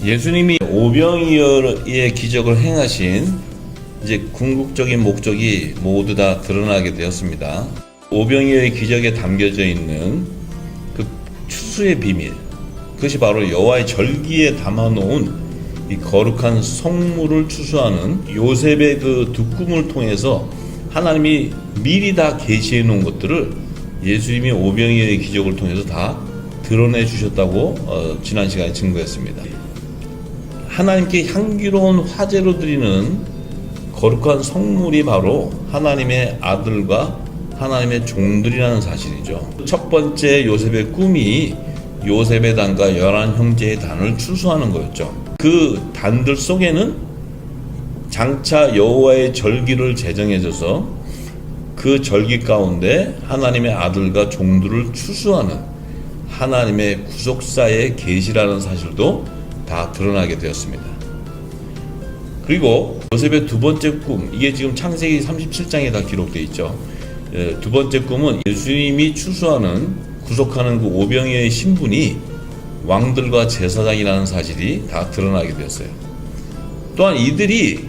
예수님이 오병이어의 기적을 행하신 이제 궁극적인 목적이 모두 다 드러나게 되었습니다. 오병이어의 기적에 담겨져 있는 그 추수의 비밀, 그것이 바로 여호와의 절기에 담아놓은 이 거룩한 성물을 추수하는 요셉의 그 두 꿈을 통해서 하나님이 미리 다 계시해 놓은 것들을 예수님이 오병이어의 기적을 통해서 다 드러내 주셨다고 지난 시간에 증거했습니다. 하나님께 향기로운 화제로 드리는 거룩한 성물이 바로 하나님의 아들과 하나님의 종들이라는 사실이죠. 첫 번째 요셉의 꿈이 요셉의 단과 11형제의 단을 추수하는 거였죠. 그 단들 속에는 장차 여호와의 절기를 제정해줘서 그 절기 가운데 하나님의 아들과 종들을 추수하는 하나님의 구속사의 계시라는 사실도 다 드러나게 되었습니다. 그리고 요셉의 두 번째 꿈, 이게 지금 창세기 37장에 다 기록되어 있죠. 두 번째 꿈은 예수님이 추수하는 구속하는 그 오병이어의 신분이 왕들과 제사장이라는 사실이 다 드러나게 되었어요. 또한 이들이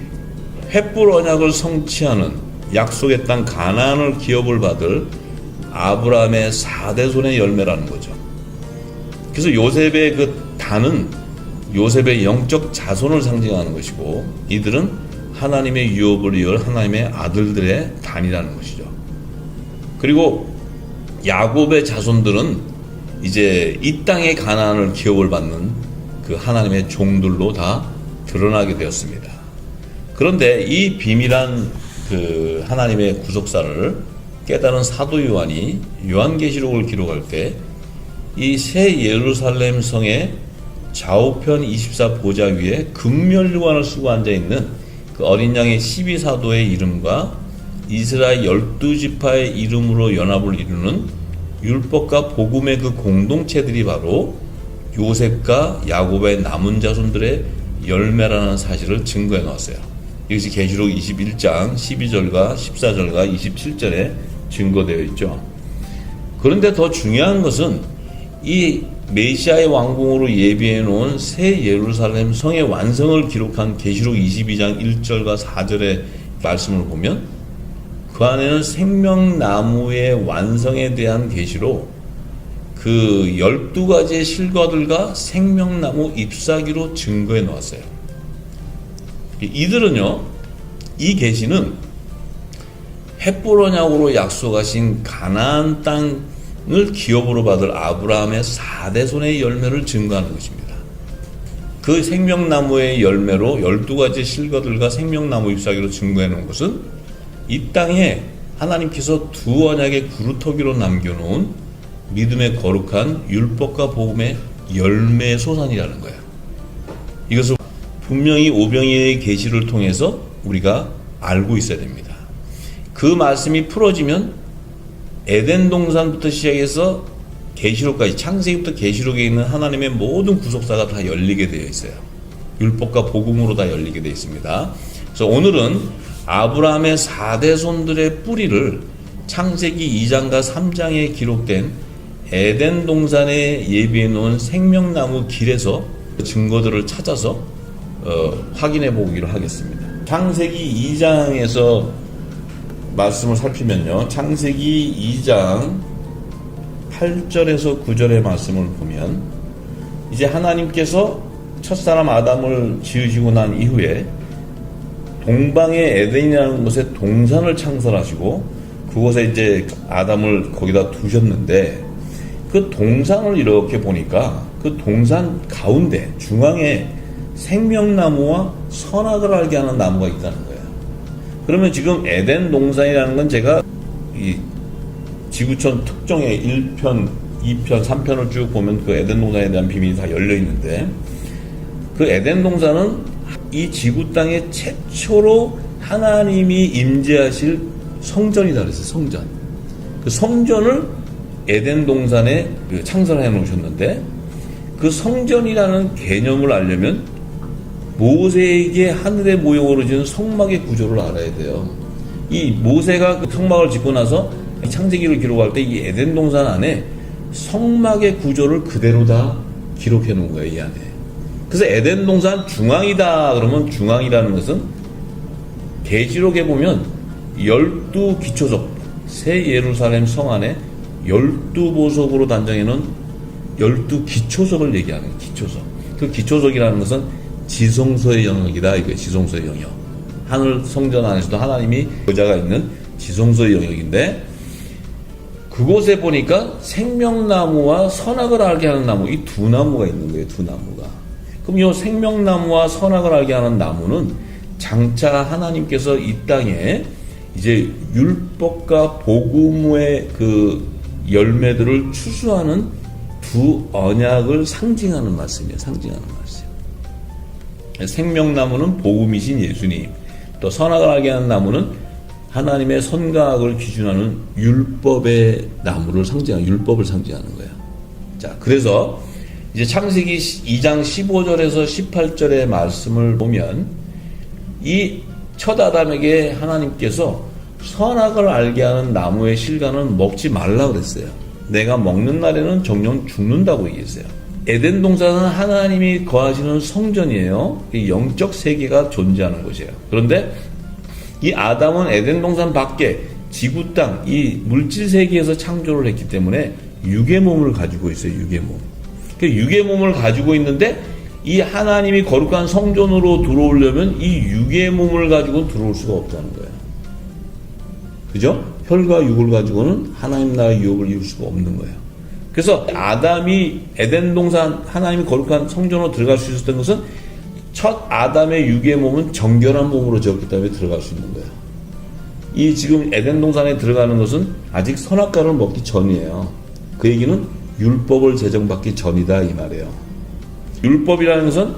횃불 언약을 성취하는 약속의 땅 가나안을 기업을 받을 아브라함의 4대손의 열매라는 거죠. 그래서 요셉의 그 단은 요셉의 영적 자손을 상징하는 것이고, 이들은 하나님의 유업을 이을 하나님의 아들들의 단이라는 것이죠. 그리고 야곱의 자손들은 이제 이 땅의 가나안을 기업을 받는 그 하나님의 종들로 다 드러나게 되었습니다. 그런데 이 비밀한 그 하나님의 구속사를 깨달은 사도 요한이 요한계시록을 기록할 때 이 새 예루살렘 성의 좌우편 24 보좌 위에 금면류관을 쓰고 앉아있는 그 어린 양의 12사도의 이름과 이스라엘 12지파의 이름으로 연합을 이루는 율법과 복음의 그 공동체들이 바로 요셉과 야곱의 남은 자손들의 열매라는 사실을 증거해 놓았어요. 이것이 계시록 21장 12절과 14절과 27절에 증거되어 있죠. 그런데 더 중요한 것은 이 메시아의 왕궁으로 예비해 놓은 새 예루살렘 성의 완성을 기록한 계시록 22장 1절과 4절의 말씀을 보면 그 안에는 생명나무의 완성에 대한 계시로 그 12가지의 실과들과 생명나무 잎사귀로 증거해 놓았어요. 이들은요, 이 계시는 횃불 언약으로 약속하신 가나안 땅을 기업으로 받을 아브라함의 4대손의 열매를 증거하는 것입니다. 그 생명나무의 열매로 12가지 실과들과 생명나무 잎사귀로 증거해 놓은 것은 이 땅에 하나님께서 두 언약의 구루터기로 남겨놓은 믿음의 거룩한 율법과 복음의 열매의 소산이라는 거예요. 이것을 분명히 오병이어의 계시를 통해서 우리가 알고 있어야 됩니다. 그 말씀이 풀어지면 에덴 동산부터 시작해서 계시록까지, 창세기부터 계시록에 있는 하나님의 모든 구속사가 다 열리게 되어 있어요. 율법과 복음으로 다 열리게 되어 있습니다. 그래서 오늘은 아브라함의 4대손들의 뿌리를 창세기 2장과 3장에 기록된 에덴 동산에 예비해 놓은 생명나무 길에서 증거들을 찾아서 확인해 보기로 하겠습니다. 창세기 2장에서 말씀을 살피면요, 창세기 2장 8절에서 9절의 말씀을 보면 이제 하나님께서 첫사람 아담을 지으시고 난 이후에 동방의 에덴이라는 곳에 동산을 창설하시고 그곳에 이제 아담을 거기다 두셨는데, 그 동산을 이렇게 보니까 그 동산 가운데 중앙에 생명나무와 선악을 알게 하는 나무가 있다는 거예요. 그러면 지금 에덴 동산이라는 건 제가 이 지구촌 특종의 1편, 2편, 3편을 쭉 보면 그 에덴 동산에 대한 비밀이 다 열려 있는데, 그 에덴 동산은 이 지구 땅에 최초로 하나님이 임재하실 성전이다 그랬어요. 성전. 그 성전을 에덴 동산에 창설해 놓으셨는데, 그 성전이라는 개념을 알려면 모세에게 하늘의 모형으로 지은 성막의 구조를 알아야 돼요. 이 모세가 그 성막을 짓고 나서 창세기를 기록할 때 이 에덴 동산 안에 성막의 구조를 그대로 다 기록해 놓은 거예요, 이 안에. 그래서 에덴 동산 중앙이다 그러면 중앙이라는 것은 계시록에 보면 12기초석, 새 예루살렘 성 안에 12보석으로 단정해놓은 12기초석을 얘기하는 거예요. 기초석. 그 기초석이라는 것은 지성소의 영역이다. 이거예요. 지성소의 영역. 하늘 성전 안에서도 하나님이 보좌가 있는 지성소의 영역인데, 그곳에 보니까 생명나무와 선악을 알게 하는 나무, 이 두 나무가 있는 거예요. 두 나무가. 그럼 이 생명나무와 선악을 알게 하는 나무는 장차 하나님께서 이 땅에 이제 율법과 복음의 그 열매들을 추수하는 두 언약을 상징하는 말씀이에요. 상징하는 말씀. 생명나무는 복음이신 예수님, 또 선악을 알게 하는 나무는 하나님의 선과 악을 기준하는 율법의 나무를 상징하는, 율법을 상징하는 거예요. 자, 그래서 이제 창세기 2장 15절에서 18절의 말씀을 보면 이 첫 아담에게 하나님께서 선악을 알게 하는 나무의 실과는 먹지 말라 그랬어요. 내가 먹는 날에는 정령 죽는다고 얘기했어요. 에덴 동산은 하나님이 거하시는 성전이에요. 이 영적 세계가 존재하는 곳이에요. 그런데 이 아담은 에덴 동산 밖에 지구 땅, 이 물질 세계에서 창조를 했기 때문에 육의 몸을 가지고 있어요. 육의 몸. 그 육의 몸을 가지고 있는데 이 하나님이 거룩한 성전으로 들어오려면 이 육의 몸을 가지고 들어올 수가 없다는 거예요. 그죠? 혈과 육을 가지고는 하나님 나라의 유업을 이룰 수가 없는 거예요. 그래서 아담이 에덴 동산 하나님이 거룩한 성전으로 들어갈 수 있었던 것은 첫 아담의 육의 몸은 정결한 몸으로 지었기 때문에 들어갈 수 있는 거예요. 이 지금 에덴 동산에 들어가는 것은 아직 선악과를 먹기 전이에요. 그 얘기는 율법을 제정받기 전이다 이 말이에요. 율법이라는 것은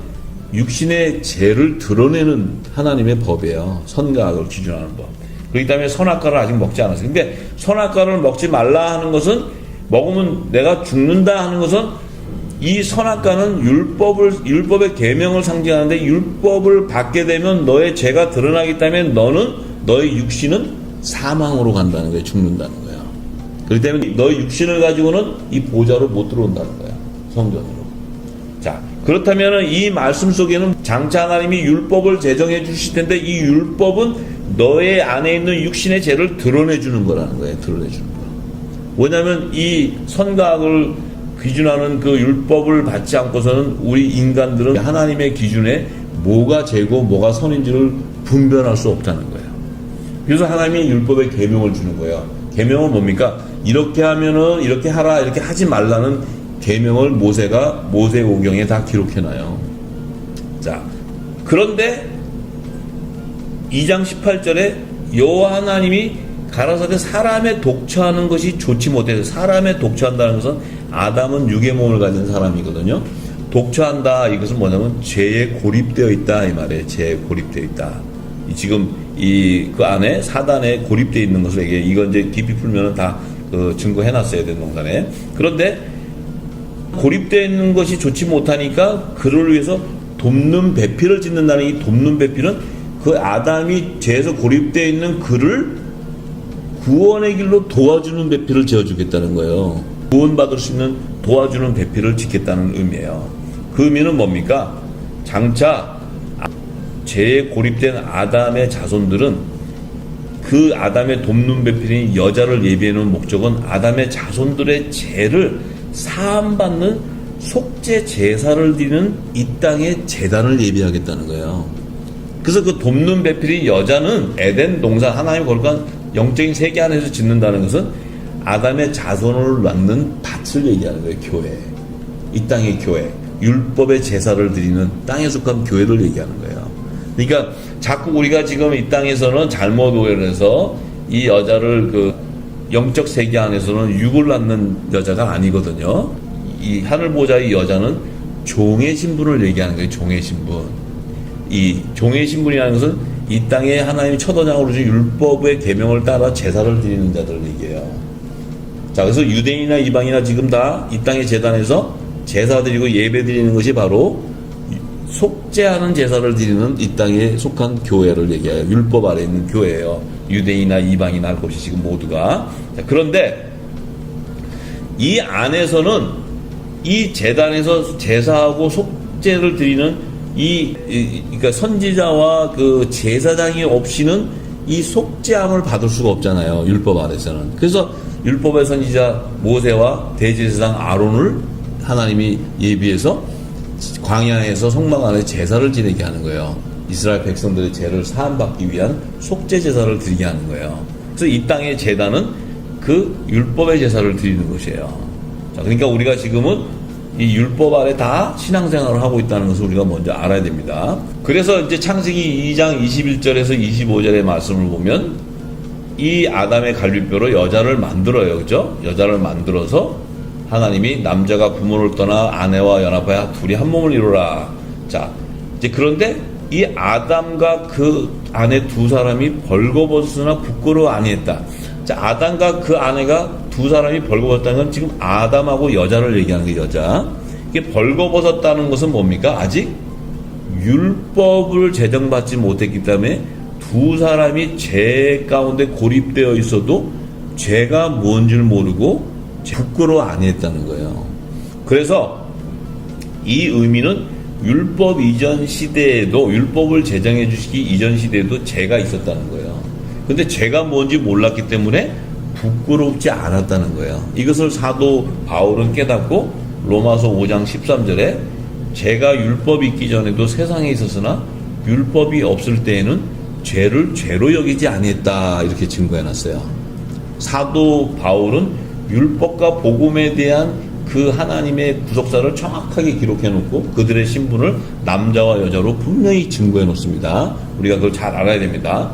육신의 죄를 드러내는 하나님의 법이에요. 선과 악을 기준하는 법. 그렇기 때문에 선악과를 아직 먹지 않았어요. 근데 선악과를 먹지 말라 하는 것은, 먹으면 내가 죽는다 하는 것은, 이 선악과는 율법의 계명을 상징하는데, 율법을 받게 되면 너의 죄가 드러나기 때문에 너의 육신은 사망으로 간다는 거예요. 죽는다는 거예요. 그렇기 때문에 너의 육신을 가지고는 이 보좌로 못 들어온다는 거예요. 성전으로. 자, 그렇다면 이 말씀 속에는 장차 하나님이 율법을 제정해 주실 텐데, 이 율법은 너의 안에 있는 육신의 죄를 드러내 주는 거라는 거예요. 드러내 주는 거. 왜냐하면 이 선과 악을 기준하는 그 율법을 받지 않고서는 우리 인간들은 하나님의 기준에 뭐가 죄고 뭐가 선인지를 분별할 수 없다는 거예요. 그래서 하나님이 율법의 계명을 주는 거예요. 계명은 뭡니까? 이렇게 하면은 이렇게 하라, 이렇게 하지 말라는 계명을 모세오경에 다 기록해놔요. 자, 그런데 2장 18절에 여호와 하나님이 가라사대 사람의 독처하는 것이 좋지 못해서, 사람의 독처한다는 것은 아담은 육의 몸을 가진 사람이거든요. 독처한다, 이것은 뭐냐면 죄에 고립되어 있다 이 말이에요. 죄에 고립되어 있다. 지금 그 안에 사단에 고립되어 있는 것을 얘기해. 이건 이제 깊이 풀면은 다 증거해놨어야 되는 동산에. 그런데 고립되어 있는 것이 좋지 못하니까 그를 위해서 돕는 배필을 짓는다는, 이 돕는 배필은 그 아담이 죄에서 고립되어 있는 그를 구원의 길로 도와주는 배필을 지어주겠다는 거예요. 구원받을 수 있는 도와주는 배필을 짓겠다는 의미예요. 그 의미는 뭡니까? 장차 죄에 고립된 아담의 자손들은, 그 아담의 돕는 배필인 여자를 예비해 놓은 목적은 아담의 자손들의 죄를 사함받는 속죄 제사를 드리는 이 땅의 제단을 예비하겠다는 거예요. 그래서 그 돕는 배필인 여자는 에덴 동산, 하나님의 거룩한 영적인 세계 안에서 짓는다는 것은 아담의 자손을 낳는 밭을 얘기하는 거예요. 교회. 이 땅의 교회. 율법의 제사를 드리는 땅에 속한 교회를 얘기하는 거예요. 그러니까 자꾸 우리가 지금 이 땅에서는 잘못 오해를 해서 이 여자를 그 영적 세계 안에서는 육을 낳는 여자가 아니거든요. 이 하늘보좌의 여자는 종의 신분을 얘기하는 거예요. 종의 신분. 이 종의 신분이라는 것은 이 땅에 하나님이 첫 언약으로 주신 율법의 계명을 따라 제사를 드리는 자들을 얘기해요. 자, 그래서 유대인이나 이방이나 지금 다 이 땅의 제단에서 제사 드리고 예배 드리는 것이 바로 속죄하는 제사를 드리는 이 땅에 속한 교회를 얘기해요. 율법 아래 있는 교회예요. 유대인이나 이방이나 할 것 없이 지금 모두가. 자, 그런데 이 안에서는 이 제단에서 제사하고 속죄를 드리는 그러니까 선지자와 그 제사장이 없이는 이 속죄함을 받을 수가 없잖아요. 율법 아래서는. 그래서 율법의 선지자 모세와 대제사장 아론을 하나님이 예비해서 광야에서 성막 안에 제사를 지내게 하는 거예요. 이스라엘 백성들의 죄를 사함받기 위한 속죄 제사를 드리게 하는 거예요. 그래서 이 땅의 제단은 그 율법의 제사를 드리는 것이에요. 자, 그러니까 우리가 지금은 이 율법 아래 다 신앙생활을 하고 있다는 것을 우리가 먼저 알아야 됩니다. 그래서 이제 창세기 2장 21절에서 25절의 말씀을 보면 이 아담의 갈비뼈로 여자를 만들어요. 그죠? 여자를 만들어서 하나님이 남자가 부모를 떠나 아내와 연합하여 둘이 한 몸을 이루라. 자, 이제 그런데 이 아담과 그 아내 두 사람이 벌거벗으나 부끄러워 아니했다. 자, 아담과 그 아내가 두 사람이 벌거벗었다는 건 지금 아담하고 여자를 얘기하는 게 여자. 이게 벌거벗었다는 것은 뭡니까? 아직 율법을 제정받지 못했기 때문에 두 사람이 죄 가운데 고립되어 있어도 죄가 뭔지를 모르고 부끄러워 아니했다는 거예요. 그래서 이 의미는 율법 이전 시대에도 율법을 제정해 주시기 이전 시대에도 죄가 있었다는 거예요. 근데 죄가 뭔지 몰랐기 때문에 부끄럽지 않았다는 거예요. 이것을 사도 바울은 깨닫고 로마서 5장 13절에 죄가 율법이 있기 전에도 세상에 있었으나 율법이 없을 때에는 죄를 죄로 여기지 아니했다 이렇게 증거해놨어요. 사도 바울은 율법과 복음에 대한 그 하나님의 구속사를 정확하게 기록해놓고 그들의 신분을 남자와 여자로 분명히 증거해놓습니다. 우리가 그걸 잘 알아야 됩니다.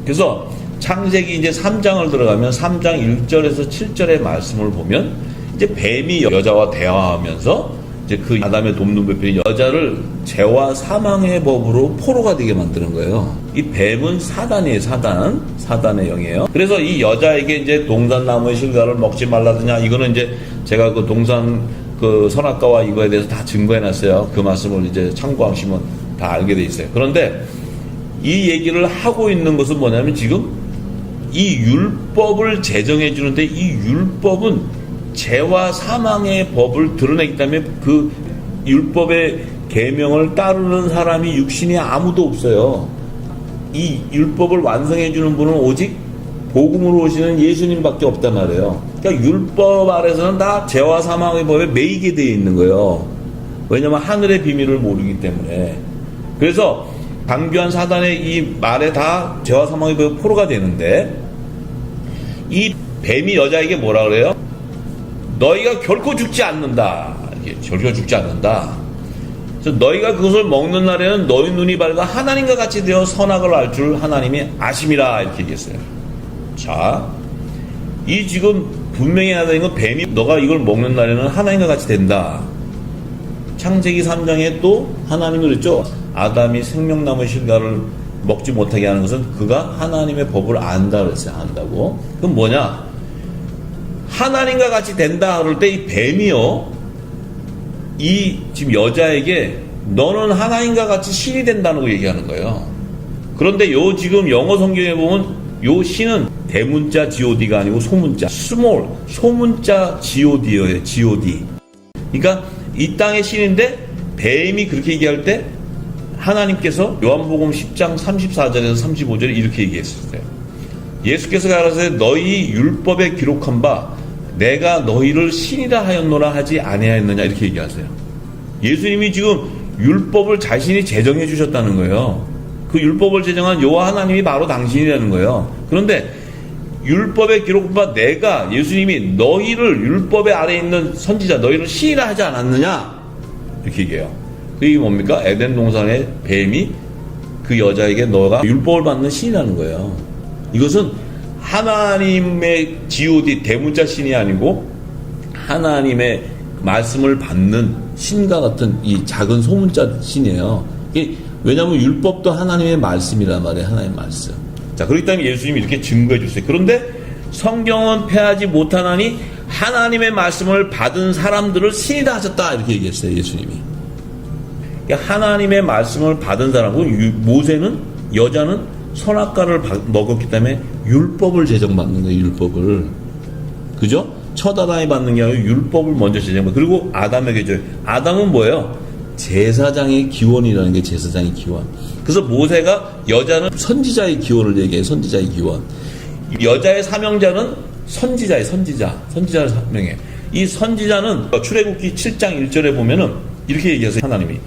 그래서 창세기 이제 3장을 들어가면 3장 1절에서 7절의 말씀을 보면 이제 뱀이 여자와 대화하면서 이제 그 아담의 돕는 배편이 여자를 죄와 사망의 법으로 포로가 되게 만드는 거예요. 이 뱀은 사단이에요. 사단의 영이에요. 그래서 이 여자에게 이제 동산나무의 실과를 먹지 말라더냐, 이거는 이제 제가 그 동산 그 선악과와 이거에 대해서 다 증거해놨어요. 그 말씀을 이제 참고하시면 다 알게 돼 있어요. 그런데 이 얘기를 하고 있는 것은 뭐냐면 지금 이 율법을 제정해 주는데 이 율법은 죄와 사망의 법을 드러내기 때문에 그 율법의 계명을 따르는 사람이 육신이 아무도 없어요. 이 율법을 완성해 주는 분은 오직 복음으로 오시는 예수님밖에 없단 말이에요. 그러니까 율법 아래서는 다 죄와 사망의 법에 매이게 되어 있는 거예요. 왜냐하면 하늘의 비밀을 모르기 때문에. 그래서 강교한 사단의 이 말에 다 죄와 사망의 법에 포로가 되는데 이 뱀이 여자에게 뭐라 그래요? 너희가 결코 죽지 않는다. 결코 죽지 않는다. 그래서 너희가 그것을 먹는 날에는 너희 눈이 밝아 하나님과 같이 되어 선악을 알 줄 하나님이 아심이라 이렇게 얘기했어요. 자, 이 지금 분명히 하는 건 뱀이 너가 이걸 먹는 날에는 하나님과 같이 된다. 창세기 3장에 또 하나님이 그랬죠. 아담이 생명나무의 실과를 먹지 못하게 하는 것은 그가 하나님의 법을 안다 그랬어요. 안다고. 그럼 뭐냐? 하나님과 같이 된다 그럴 때 이 뱀이요, 이 지금 여자에게 너는 하나님과 같이 신이 된다는 거 얘기하는 거예요. 그런데 요 지금 영어 성경에 보면 요 신은 대문자 god가 아니고 소문자 small 소문자 god예요. god. 그러니까 이 땅의 신인데 뱀이 그렇게 얘기할 때 하나님께서 요한복음 10장 34절에서 35절에 이렇게 얘기했어요. 예수께서 가라사대 너희 율법에 기록한 바 내가 너희를 신이라 하였노라 하지 아니하였느냐 이렇게 얘기하세요. 예수님이 지금 율법을 자신이 제정해 주셨다는 거예요. 그 율법을 제정한 여호와 하나님이 바로 당신이라는 거예요. 그런데 율법에 기록한 바 내가 예수님이 너희를 율법의 아래에 있는 선지자 너희를 신이라 하지 않았느냐 이렇게 얘기해요. 그게 뭡니까? 에덴 동산의 뱀이 그 여자에게 너가 율법을 받는 신이라는 거예요. 이것은 하나님의 god 대문자 신이 아니고 하나님의 말씀을 받는 신과 같은 이 작은 소문자 신이에요. 왜냐하면 율법도 하나님의 말씀이란 말이에요. 하나님의 말씀. 자, 그렇기 때문에 예수님이 이렇게 증거해 주세요. 그런데 성경은 패하지 못하나니 하나님의 말씀을 받은 사람들을 신이다 하셨다 이렇게 얘기했어요. 예수님이. 그러니까 하나님의 말씀을 받은 사람은 모세는 여자는 선악과를 먹었기 때문에 율법을 제정받는 거예요. 율법을. 그죠? 첫 아담이 받는 게 아니라 율법을 먼저 제정받고 그리고 아담에게 줘요. 아담은 뭐예요? 제사장의 기원이라는 게 제사장의 기원. 그래서 모세가 여자는 선지자의 기원을 얘기해요. 선지자의 기원. 여자의 사명자는 선지자의 선지자를 사명해. 이 선지자는 출애굽기 7장 1절에 보면은 이렇게 얘기하세요. 하나님이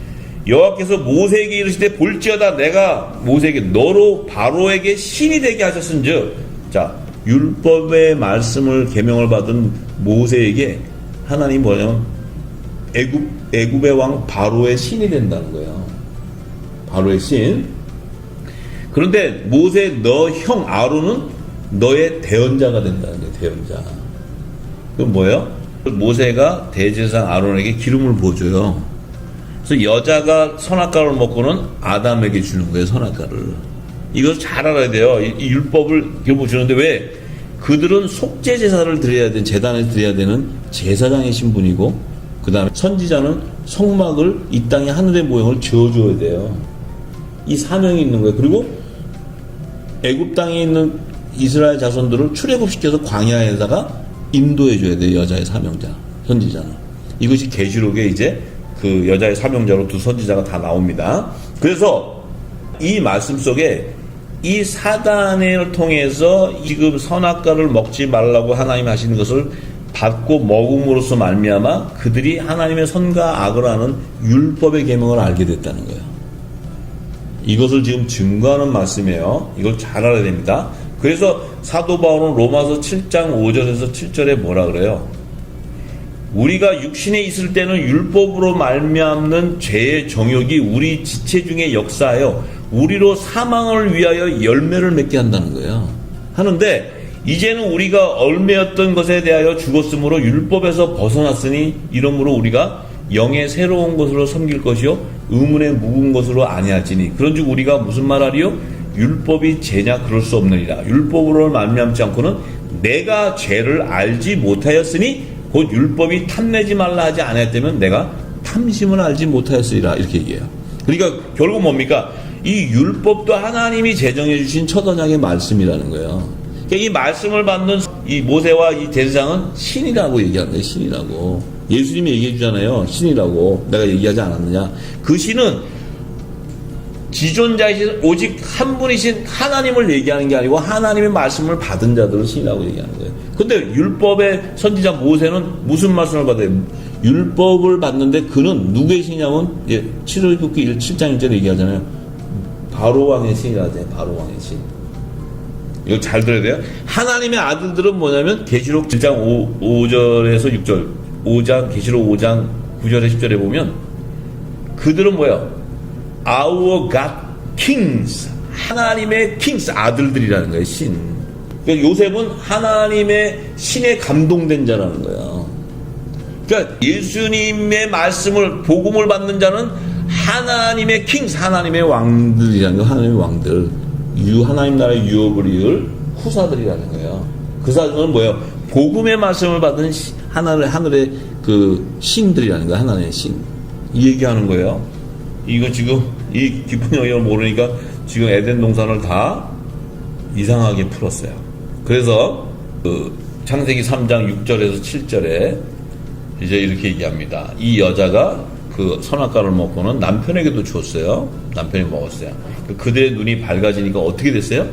여호와께서 모세에게 이르시되 볼지어다 내가 모세에게 너로 바로에게 신이 되게 하셨은즉, 자, 율법의 말씀을 계명을 받은 모세에게 하나님 뭐냐면 애굽의 왕 바로의 신이 된다는 거예요. 바로의 신. 그런데 모세 너 형 아론은 너의 대언자가 된다는 거예요. 대언자. 그건 뭐예요? 모세가 대제사장 아론에게 기름을 부어줘요. 그래서 여자가 선악과를 먹고는 아담에게 주는 거예요. 선악과를. 이걸 잘 알아야 돼요. 이 율법을 결국 주는데 왜? 그들은 속죄 제사를 드려야 되는, 제단에 드려야 되는 제사장의 신분이고, 그 다음에 선지자는 성막을, 이 땅의 하늘의 모형을 지어줘야 돼요. 이 사명이 있는 거예요. 그리고 애굽 땅에 있는 이스라엘 자손들을 출애굽시켜서 광야에다가 인도해줘야 돼요. 여자의 사명자, 선지자는. 이것이 계시록에 이제 그 여자의 사명자로 두 선지자가 다 나옵니다. 그래서 이 말씀 속에 이 사단을 통해서 지금 선악과를 먹지 말라고 하나님 하시는 것을 받고 먹음으로써 말미암아 그들이 하나님의 선과 악을 아는 율법의 계명을 알게 됐다는 거예요. 이것을 지금 증거하는 말씀이에요. 이걸 잘 알아야 됩니다. 그래서 사도 바울은 로마서 7장 5절에서 7절에 뭐라 그래요? 우리가 육신에 있을 때는 율법으로 말미암는 죄의 정욕이 우리 지체 중에 역사하여 우리로 사망을 위하여 열매를 맺게 한다는 거예요. 하는데 이제는 우리가 얼매였던 것에 대하여 죽었으므로 율법에서 벗어났으니 이러므로 우리가 영의 새로운 것으로 섬길 것이요 의문의 묵은 것으로 아니할지니 그런즉 우리가 무슨 말하리요? 율법이 죄냐 그럴 수 없느니라. 율법으로 말미암지 않고는 내가 죄를 알지 못하였으니 곧 율법이 탐내지 말라 하지 않았다면 내가 탐심을 알지 못하였으리라. 이렇게 얘기해요. 그러니까 결국 뭡니까? 이 율법도 하나님이 제정해 주신 첫 언약의 말씀이라는 거예요. 그러니까 이 말씀을 받는 이 모세와 이 제사장은 신이라고 얘기하는 거예요. 신이라고. 예수님이 얘기해 주잖아요. 신이라고. 내가 얘기하지 않았느냐. 그 신은 지존자이신 오직 한 분이신 하나님을 얘기하는 게 아니고 하나님의 말씀을 받은 자들을 신이라고 얘기하는 거예요. 근데 율법의 선지자 모세는 무슨 말씀을 받아요? 율법을 받는데 그는 누구의 신이냐면 출애굽기 7장 1절에 얘기하잖아요. 바로 왕의 신이라죠. 바로 왕의 신. 이거 잘 들어야 돼요. 하나님의 아들들은 뭐냐면 계시록 7장 5절에서 6절, 5장 계시록 5장 9절에 10절에 보면 그들은 뭐예요? Our God Kings, 하나님의 Kings 아들들이라는 거예요. 신. 그러니까 요셉은 하나님의 신에 감동된 자라는 거예요. 그러니까 예수님의 말씀을 복음을 받는 자는 하나님의 Kings, 하나님의 왕들이라는 거예요. 하나님의 왕들, 하나님 나라의 유업을 이을 후사들이라는 거예요. 그 사람은 뭐예요? 복음의 말씀을 받은 하늘의 그 신들이라는 거예요. 하나님의 신. 이 얘기하는 거예요. 이거 지금 이 깊은 영역을 모르니까 지금 에덴 동산을 다 이상하게 풀었어요. 그래서 그 창세기 3장 6절에서 7절에 이제 이렇게 얘기합니다. 이 여자가 그 선악과를 먹고는 남편에게도 줬어요. 남편이 먹었어요. 그들의 눈이 밝아지니까 어떻게 됐어요?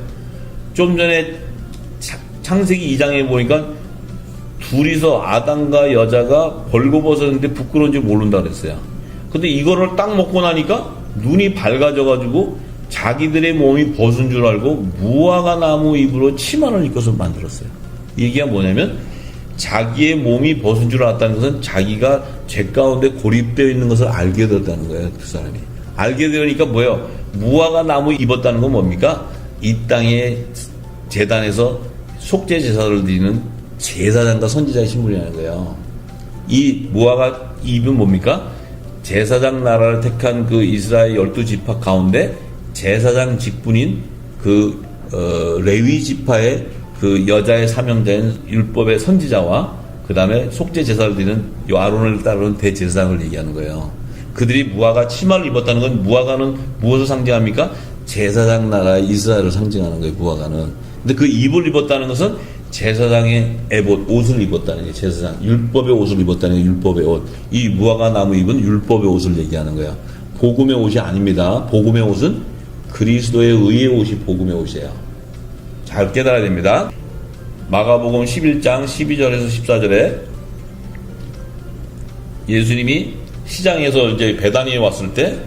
좀 전에 창세기 2장에 보니까 둘이서 아담과 여자가 벌거벗었는데 부끄러운지 모른다 그랬어요. 근데 이거를 딱 먹고 나니까 눈이 밝아져가지고 자기들의 몸이 벗은 줄 알고 무화과 나무 잎으로 치마를 입고서 만들었어요. 이 얘기가 뭐냐면 자기의 몸이 벗은 줄 알았다는 것은 자기가 죄 가운데 고립되어 있는 것을 알게 되었다는 거예요. 그 사람이. 알게 되니까 뭐예요? 무화과 나무 입었다는 건 뭡니까? 이 땅의 제단에서 속죄 제사를 드리는 제사장과 선지자의 신분이라는 거예요. 이 무화과 잎은 뭡니까? 제사장 나라를 택한 그 이스라엘 12지파 가운데 제사장 직분인 그 레위 지파의 그 여자의 사명자인 율법의 선지자와 그 다음에 속죄 제사를 드리는 요 아론을 따르는 대제사장을 얘기하는 거예요. 그들이 무화과 치마를 입었다는 건 무화과는 무엇을 상징합니까? 제사장 나라의 이스라엘을 상징하는 거예요. 무화과는. 근데 그 잎을 입었다는 것은 제사장의 에봇 옷을 입었다는 게 제사장 율법의 옷을 입었다는 게 율법의 옷. 이 무화과 나무 입은 율법의 옷을 얘기하는 거야. 복음의 옷이 아닙니다. 복음의 옷은 그리스도의 의의 옷이 복음의 옷이에요. 잘 깨달아야 됩니다. 마가복음 11장 12절에서 14절에 예수님이 시장에서 이제 베다니에 왔을 때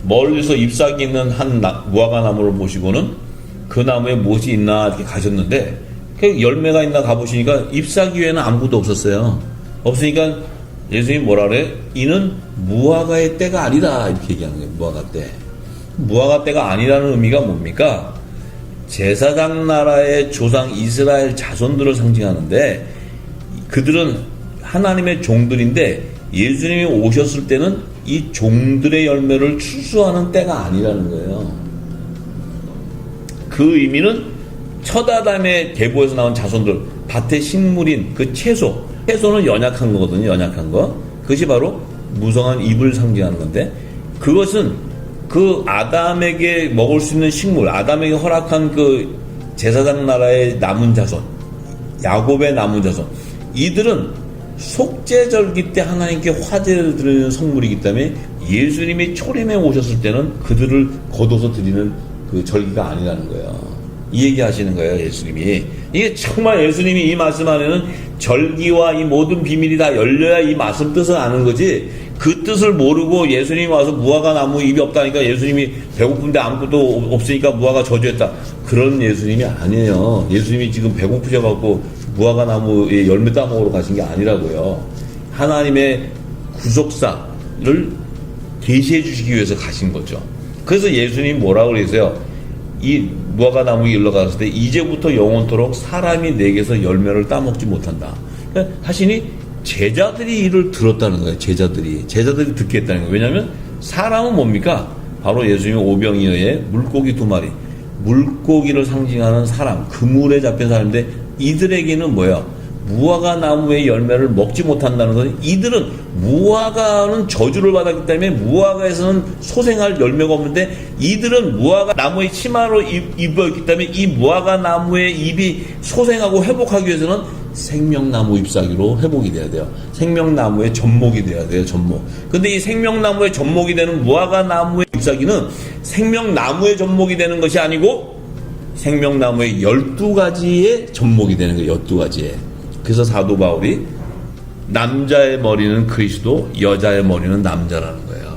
멀리서 잎사귀 있는 한 무화과 나무를 보시고는 그 나무에 무엇이 있나 이렇게 가셨는데 열매가 있나 가보시니까 잎사귀 외에는 아무것도 없었어요. 없으니까 예수님이 뭐라 그래? 이는 무화과의 때가 아니다 이렇게 얘기하는 거예요. 무화과 때. 무화과 때가 아니라는 의미가 뭡니까? 제사장 나라의 조상 이스라엘 자손들을 상징하는데 그들은 하나님의 종들인데 예수님이 오셨을 때는 이 종들의 열매를 추수하는 때가 아니라는 거예요. 그 의미는 첫 아담의 계보에서 나온 자손들, 밭의 식물인 그 채소는 연약한 거거든요. 연약한 거. 그것이 바로 무성한 잎을 상징하는 건데 그것은 그 아담에게 먹을 수 있는 식물, 아담에게 허락한 그 제사장 나라의 남은 자손, 야곱의 남은 자손, 이들은 속죄절기 때 하나님께 화제를 드리는 성물이기 때문에 예수님이 초림에 오셨을 때는 그들을 거둬서 드리는 그 절기가 아니라는 거예요. 이 얘기 하시는 거예요, 예수님이. 이게 정말 예수님이 이 말씀 안에는 절기와 이 모든 비밀이 다 열려야 이 말씀 뜻을 아는 거지, 그 뜻을 모르고 예수님이 와서 무화과 나무 잎이 없다니까 예수님이 배고픈데 아무것도 없으니까 무화과 저주했다. 그런 예수님이 아니에요. 예수님이 지금 배고프셔갖고 무화과 나무에 열매 따먹으러 가신 게 아니라고요. 하나님의 구속사를 계시해 주시기 위해서 가신 거죠. 그래서 예수님이 뭐라고 그러세요? 이 무화과 나무에 일러갔을 때 이제부터 영원토록 사람이 내게서 열매를 따먹지 못한다. 그러니까 하시니 제자들이 이를 들었다는 거예요. 제자들이 듣겠다는 거예요. 왜냐하면 사람은 뭡니까? 바로 예수님의 오병이어의 물고기 2마리, 물고기를 상징하는 사람, 그물에 잡힌 사람인데 이들에게는 뭐야? 무화과 나무의 열매를 먹지 못한다는 것은 이들은 무화과는 저주를 받았기 때문에 무화과에서는 소생할 열매가 없는데 이들은 무화과 나무의 치마로 입었기 때문에 이 무화과 나무의 잎이 소생하고 회복하기 위해서는 생명나무 잎사귀로 회복이 돼야 돼요. 생명나무의 접목이 돼야 돼요. 접목. 근데 이 생명나무의 접목이 되는 무화과 나무의 잎사귀는 생명나무의 접목이 되는 것이 아니고 생명나무의 12가지의 접목이 되는 거예요. 12가지의. 그래서 사도 바울이 남자의 머리는 그리스도, 여자의 머리는 남자라는 거예요.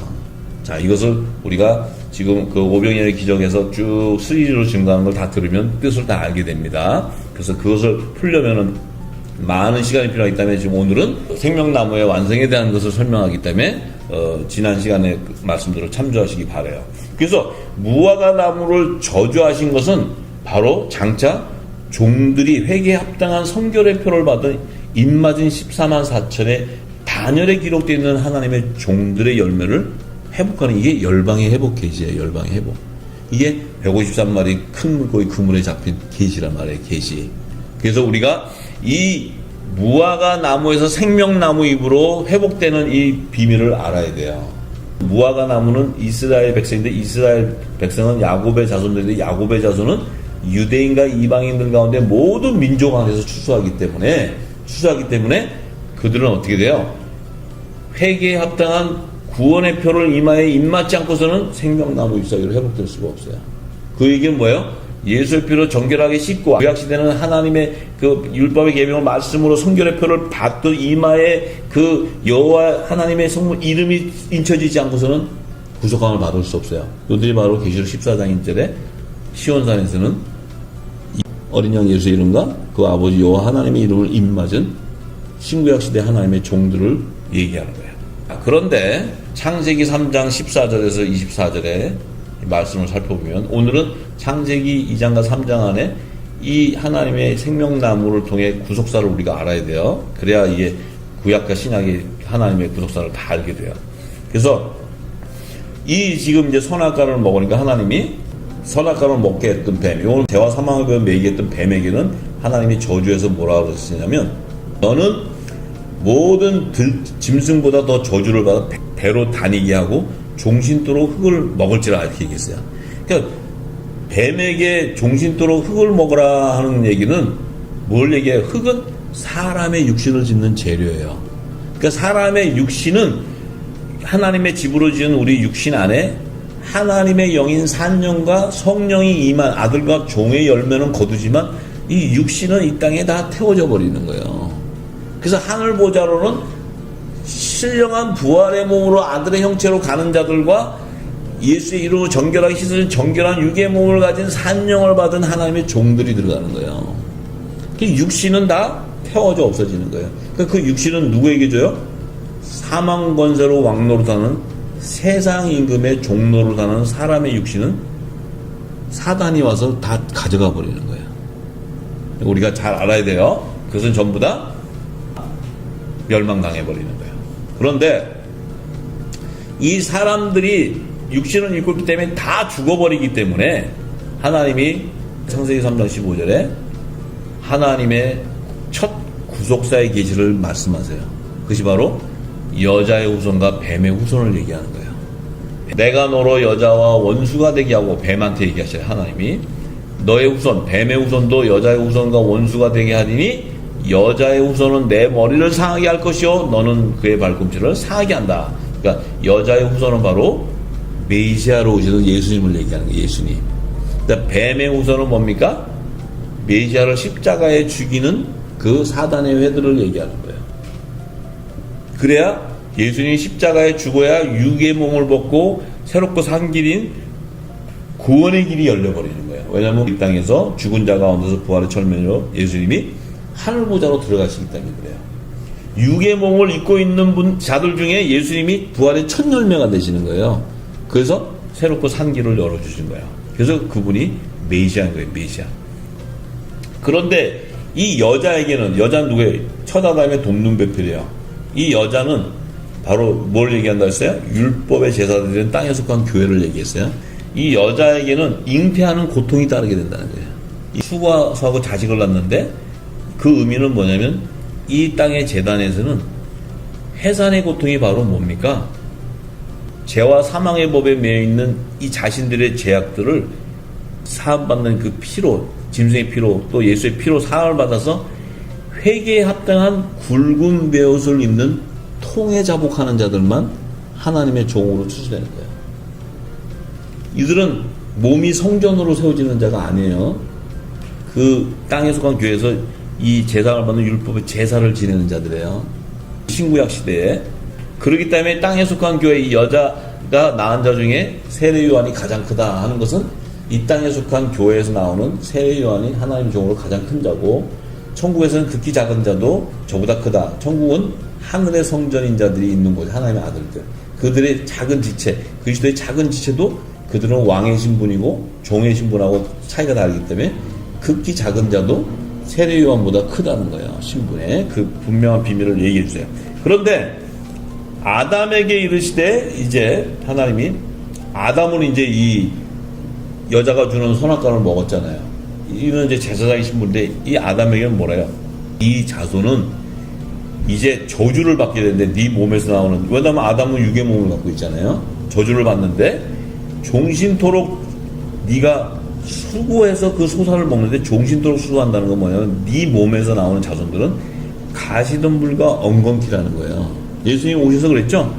자, 이것을 우리가 지금 그 오병이어의 기적에서 쭉 시리즈로 증거하는 걸 다 들으면 뜻을 다 알게 됩니다. 그래서 그것을 풀려면은 많은 시간이 필요하기 때문에 지금 오늘은 생명나무의 완성에 대한 것을 설명하기 때문에 지난 시간에 그 말씀들을 참조하시기 바라요. 그래서 무화과 나무를 저주하신 것은 바로 장차 종들이 회개에 합당한 성결의 표를 받은 입맞은 14만 4천의 단열에 기록되어 있는 하나님의 종들의 열매를 회복하는, 이게 열방의 회복 계시예요. 열방의 회복. 이게 153마리 큰 물고기 그물에 잡힌 계시란 말이에요. 계시. 그래서 우리가 이 무화과 나무에서 생명나무 잎으로 회복되는 이 비밀을 알아야 돼요. 무화과 나무는 이스라엘 백성인데 이스라엘 백성은 야곱의 자손들인데 야곱의 자손은 유대인과 이방인들 가운데 모든 민족 안에서 추수하기 때문에 그들은 어떻게 돼요? 회개에 합당한 구원의 표를 이마에 입맞지 않고서는 생명나무 잎사귀로 회복될 수가 없어요. 그 얘기는 뭐예요? 예수의 피로 정결하게 씻고 구약시대는 하나님의 그 율법의 계명을 말씀으로 성결의 표를 받던 이마에 그 여호와 하나님의 성물 이름이 인쳐지지 않고서는 구속함을 받을 수 없어요. 이들이 바로 계시록 14장 1절에 시온산에서는 어린 양 예수의 이름과 그 아버지 여호와 하나님의 이름을 입맞은 신구약시대 하나님의 종들을 얘기하는 거예요. 그런데 창세기 3장 14절에서 24절에 말씀을 살펴보면 오늘은 창세기 2장과 3장 안에 이 하나님의 생명나무를 통해 구속사를 우리가 알아야 돼요. 그래야 이게 구약과 신약의 하나님의 구속사를 다 알게 돼요. 그래서 이 지금 이제 선악과를 먹으니까 하나님이 선악과를 먹게 했던 뱀, 이건 대화 사망을 매게 했던 뱀에게는 하나님이 저주해서 뭐라고 그러시냐면 너는 모든 짐승보다 더 저주를 받아 배로 다니게 하고 종신토록 흙을 먹을지라 이렇게 얘기했어요. 그러니까 뱀에게 종신토록 흙을 먹으라 하는 얘기는 뭘 얘기해요? 흙은 사람의 육신을 짓는 재료예요. 그러니까 사람의 육신은 하나님의 집으로 지은 우리 육신 안에 하나님의 영인 산령과 성령이 임한 아들과 종의 열매는 거두지만 이 육신은 이 땅에 다 태워져 버리는 거예요. 그래서 하늘 보좌로는 신령한 부활의 몸으로 아들의 형체로 가는 자들과 예수의 이름으로 정결하게 씻어진 정결한 육의 몸을 가진 산령을 받은 하나님의 종들이 들어가는 거예요. 그 육신은 다 태워져 없어지는 거예요. 그러니까 그 육신은 누구에게 줘요? 사망 권세로 왕노릇하는 세상 임금의 종노릇하는 사람의 육신은 사단이 와서 다 가져가 버리는 거예요. 우리가 잘 알아야 돼요. 그것은 전부 다 멸망당해 버리는 거예요. 그런데 이 사람들이 육신을 입고 있기 때문에 다 죽어버리기 때문에 하나님이 창세기 3장 15절에 하나님의 첫 구속사의 계시를 말씀하세요. 그것이 바로 여자의 후손과 뱀의 후손을 얘기하는 거예요. 내가 너로 여자와 원수가 되게 하고 뱀한테 얘기하셔요. 하나님이 너의 후손 뱀의 후손도 여자의 후손과 원수가 되게 하리니 여자의 후손은 내 머리를 상하게 할 것이요 너는 그의 발꿈치를 상하게 한다. 그러니까 여자의 후손은 바로 메시아로 오시는 예수님을 얘기하는 거예요. 예수님. 그러니까 뱀의 후손은 뭡니까? 메시아를 십자가에 죽이는 그 사단의 회들을 얘기하는 거예요. 그래야 예수님이 십자가에 죽어야 육의 몸을 벗고 새롭고 산 길인 구원의 길이 열려버리는 거예요. 왜냐하면 이 땅에서 죽은 자 가운데서 부활의 철면으로 예수님이 하늘보좌로 들어가시기 때문에 그래요. 육의 몸을 입고 있는 자들 중에 예수님이 부활의 첫 열매가 되시는 거예요. 그래서 새롭고 산 길을 열어주신 거예요. 그래서 그분이 메시아인 거예요. 메시아. 그런데 이 여자에게는 여자는 누구예요? 첫 아담의 돕는 배필이에요. 이 여자는 바로 뭘 얘기한다 했어요? 율법의 제사들은 땅에 속한 교회를 얘기했어요. 이 여자에게는 잉태하는 고통이 따르게 된다는 거예요. 수고하고 자식을 낳는데 그 의미는 뭐냐면 이 땅의 제단에서는 해산의 고통이 바로 뭡니까? 죄와 사망의 법에 매여 있는 이 자신들의 죄악들을 사함받는 그 피로, 짐승의 피로 또 예수의 피로 사함을 받아서 회개에 합당한 굵은 베옷을 입는 통에 자복하는 자들만 하나님의 종으로 추수되는 거예요. 이들은 몸이 성전으로 세워지는 자가 아니에요. 그 땅에 속한 교회에서 이 제사를 받는 율법의 제사를 지내는 자들이에요. 신구약 시대에. 그렇기 때문에 땅에 속한 교회 이 여자가 낳은 자 중에 세례 요한이 가장 크다 하는 것은 이 땅에 속한 교회에서 나오는 세례 요한이 하나님 종으로 가장 큰 자고 천국에서는 극히 작은 자도 저보다 크다. 천국은 하늘의 성전인 자들이 있는 곳, 하나님의 아들들. 그들의 작은 지체, 그리스도의 작은 지체도 그들은 왕의 신분이고 종의 신분하고 차이가 다르기 때문에 극히 작은 자도 세례 요한보다 크다는 거예요. 신분의 그 분명한 비밀을 얘기해 주세요. 그런데 아담에게 이르시되 이제 하나님이 아담은 이제 이 여자가 주는 선악과를 먹었잖아요. 이는 이제 제사장의 신분인데 이 아담에게는 뭐래요? 이 자손은 이제 저주를 받게 되는데 네 몸에서 나오는, 왜냐하면 아담은 육의 몸을 갖고 있잖아요. 저주를 받는데 종신토록 네가 수고해서 그 소사를 먹는데 종신토록 수고한다는 건 뭐냐면 네 몸에서 나오는 자손들은 가시덤불과 엉겅퀴라는 거예요. 예수님이 오셔서 그랬죠.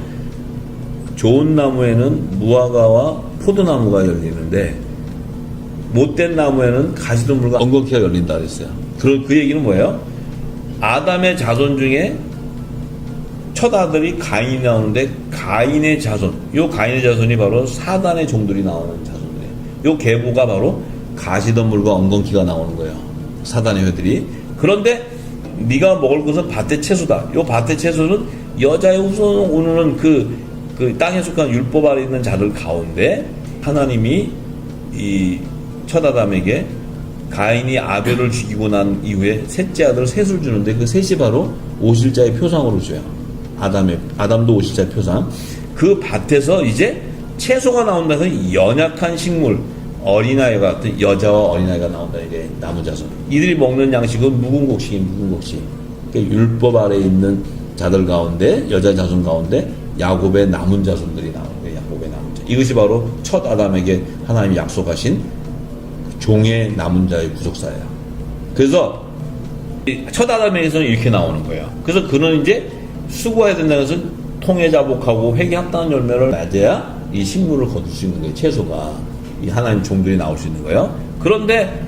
좋은 나무에는 무화과와 포도나무가 열리는데 못된 나무에는 가시덤불과 엉겅퀴가 열린다 그랬어요. 그 얘기는 뭐예요? 아담의 자손 중에 첫 아들이 가인이 나오는데 가인의 자손, 요 가인의 자손이 바로 사단의 종들이 나오는 자손들이에요. 요 계보가 바로 가시덤불과 엉겅퀴가 나오는 거예요. 사단의 회들이. 그런데 네가 먹을 것은 밭의 채소다. 요 밭의 채소는 여자의 후손 오는 그 땅에 속한 율법 아래 있는 자들 가운데 하나님이 이 첫 아담에게 가인이 아벨을 죽이고 난 이후에 셋째 아들 셋을 주는데 그 셋이 바로 오실자의 표상으로 줘요. 아담도 오실자의 표상. 그 밭에서 이제 채소가 나온다서 연약한 식물, 어린아이 같은 여자와 어린아이가 나온다. 이게 남은 자손. 이들이 먹는 양식은 묵은 곡식. 그러니까 율법 아래 있는 자들 가운데, 여자 자손 가운데 야곱의 남은 자손들이 나오는 거예요. 야곱의 남은 자. 이것이 바로 첫 아담에게 하나님이 약속하신 종의 남은 자의 구속사예요. 그래서 첫 아담에게서는 이렇게 나오는 거예요. 그래서 그는 이제 수고해야 된다는 것은 통해 자복하고 회개 합당한 열매를 맺어야 이 식물을 거둘 수 있는 거예요. 채소가. 이 하나님 종들이 나올 수 있는 거예요. 그런데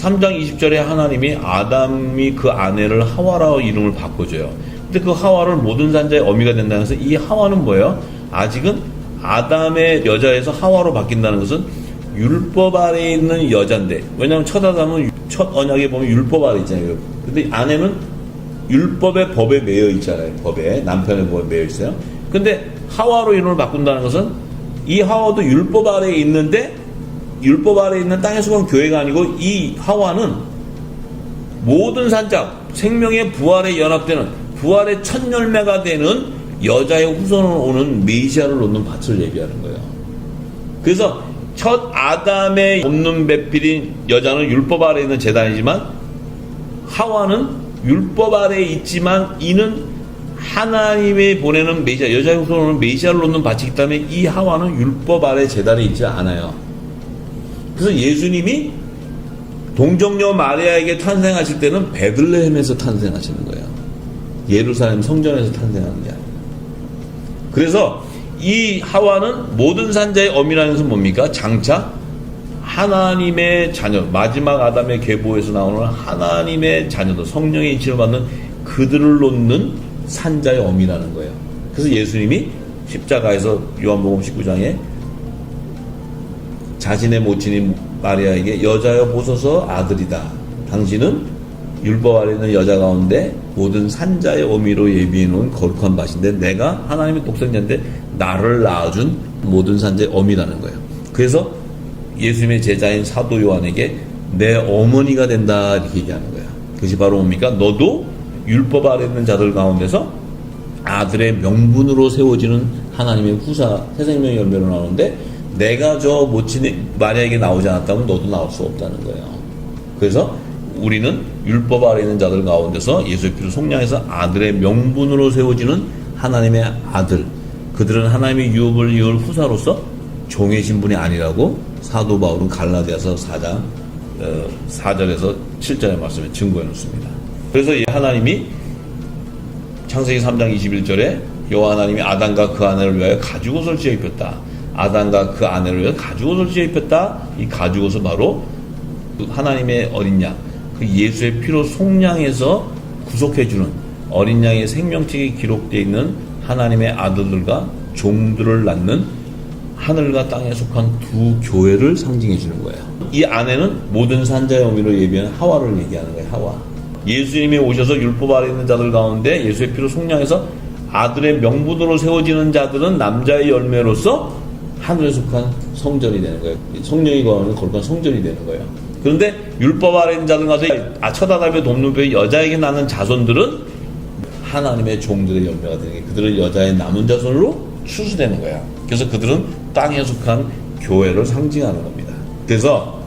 3장 20절에 하나님이 아담이 그 아내를 하와라고 이름을 바꿔줘요. 근데 그 하와를 모든 산자의 어미가 된다는 것은 이 하와는 뭐예요? 아직은 아담의 여자에서 하와로 바뀐다는 것은 율법 아래에 있는 여자인데, 왜냐하면 첫 아담은 첫 언약에 보면 율법 아래 있잖아요. 근데 아내는 율법의 법에 매여 있잖아요. 법에, 남편의 법에 매여 있어요. 근데 하와로 이름을 바꾼다는 것은 이 하와도 율법 아래에 있는데, 율법 아래에 있는 땅에 속한 교회가 아니고 이 하와는 모든 산자, 생명의 부활에 연합되는 부활의 첫 열매가 되는 여자의 후손으로 오는 메시아를 놓는 밭을 예비하는 거예요. 그래서 첫 아담의 없는 배필인 여자는 율법 아래에 있는 제단이지만, 하와는 율법 아래에 있지만 이는 하나님의 보내는 메시아, 여자의 후손으로 오는 메시아를 놓는 밭이기 때문에 이 하와는 율법 아래 제단에 있지 않아요. 그래서 예수님이 동정녀 마리아에게 탄생하실 때는 베들레헴에서 탄생하시는 거예요. 예루살렘 성전에서 탄생하는 게 아니에요. 그래서 이 하와는 모든 산자의 어미라는 것은 뭡니까? 장차 하나님의 자녀, 마지막 아담의 계보에서 나오는 하나님의 자녀들, 성령의 인치를 받는 그들을 놓는 산자의 어미라는 거예요. 그래서 예수님이 십자가에서 요한복음 19장에 자신의 모친인 마리아에게 여자여 보소서 아들이다. 당신은 율법 아래 있는 여자 가운데 모든 산자의 어미로 예비해 놓은 거룩한 밭인데 내가 하나님의 독생자인데 나를 낳아준 모든 산자의 어미라는 거예요. 그래서 예수님의 제자인 사도 요한에게 내 어머니가 된다 이렇게 얘기하는 거예요. 그것이 바로 뭡니까? 너도 율법 아래 있는 자들 가운데서 아들의 명분으로 세워지는 하나님의 후사 새 생명의 열매로 나오는데 내가 저 모친의 마리아에게 나오지 않았다면 너도 나올 수 없다는 거예요. 그래서 우리는 율법 아래 있는 자들 가운데서 예수의 피로 속량해서 아들의 명분으로 세워지는 하나님의 아들, 그들은 하나님의 유업을 이을 후사로서 종의 신분이 아니라고 사도 바울은 갈라디아서 4장 4절에서 7절의 말씀에 증거해 놓습니다. 그래서 이 하나님이 창세기 3장 21절에 여호와 하나님이 아담과 그 아내를 위하여 가죽옷을 지어 입혔다. 아담과 그 아내를 위하여 가죽옷을 지어 입혔다. 이 가죽옷은 바로 하나님의 어린 양, 그 예수의 피로 속량해서 구속해주는 어린 양의 생명책이 기록되어 있는 하나님의 아들들과 종들을 낳는 하늘과 땅에 속한 두 교회를 상징해 주는 거예요. 이 아내는 모든 산자의 어미로 예비한 하와를 얘기하는 거예요. 하와. 예수님이 오셔서 율법 아래 있는 자들 가운데 예수의 피로 속량해서 아들의 명분으로 세워지는 자들은 남자의 열매로서 하늘에 속한 성전이 되는 거예요. 성령이 거하는 거룩한 성전이 되는 거예요. 그런데 율법 아래 있는 자들 가서 첫 아담의 돕는 여자에게 낳는 자손들은 하나님의 종들의 열매가 되는 게 그들은 여자의 남은 자손으로 추수되는 거야. 그래서 그들은 땅에 속한 교회를 상징하는 겁니다. 그래서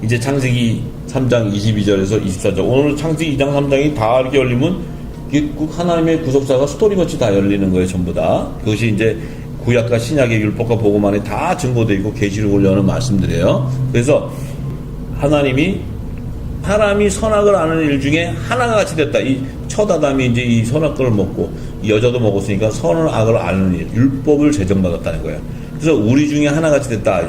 이제 창세기 3장 22절에서 24절, 오늘 창세기 2장 3장이 다 이렇게 열리면 하나님의 구속사가 스토리같이 다 열리는 거예요. 전부 다. 그것이 이제 구약과 신약의 율법과 복음안에 다 증거되어 있고 계시록을 여는 말씀들이에요. 그래서 하나님이 사람이 선악을 아는 일 중에 하나가 같이 됐다. 이 첫 아담이 이제 이 선악과를 먹고 이 여자도 먹었으니까 선을 악을 아는 일, 율법을 제정받았다는 거예요. 그래서 우리 중에 하나같이 됐다.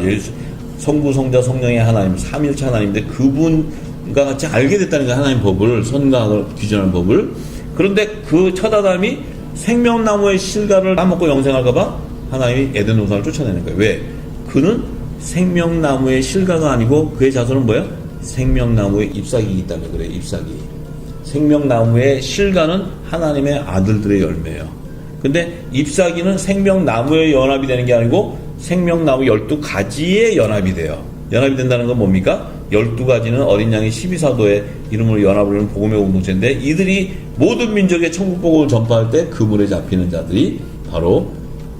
성부, 성자, 성령의 하나님, 삼일체 하나님인데 그분과 같이 알게 됐다는 거예요. 하나님 법을, 선과 악을 규정하는 법을. 그런데 그 첫 아담이 생명나무의 실과를 따먹고 영생할까봐 하나님이 에덴 동산을 쫓아내는 거예요. 왜? 그는 생명나무의 실과가 아니고 그의 자손은 뭐예요? 생명나무의 잎사귀이기 때문에 그래요. 잎사귀. 생명나무의 실과는 하나님의 아들들의 열매예요. 근데 잎사귀는 생명나무의 연합이 되는 게 아니고 생명나무 12가지의 연합이 돼요. 연합이 된다는 건 뭡니까? 12가지는 어린 양의 12사도의 이름으로 연합을 하는 복음의 공동체인데 이들이 모든 민족의 천국 복음을 전파할 때 그물에 잡히는 자들이 바로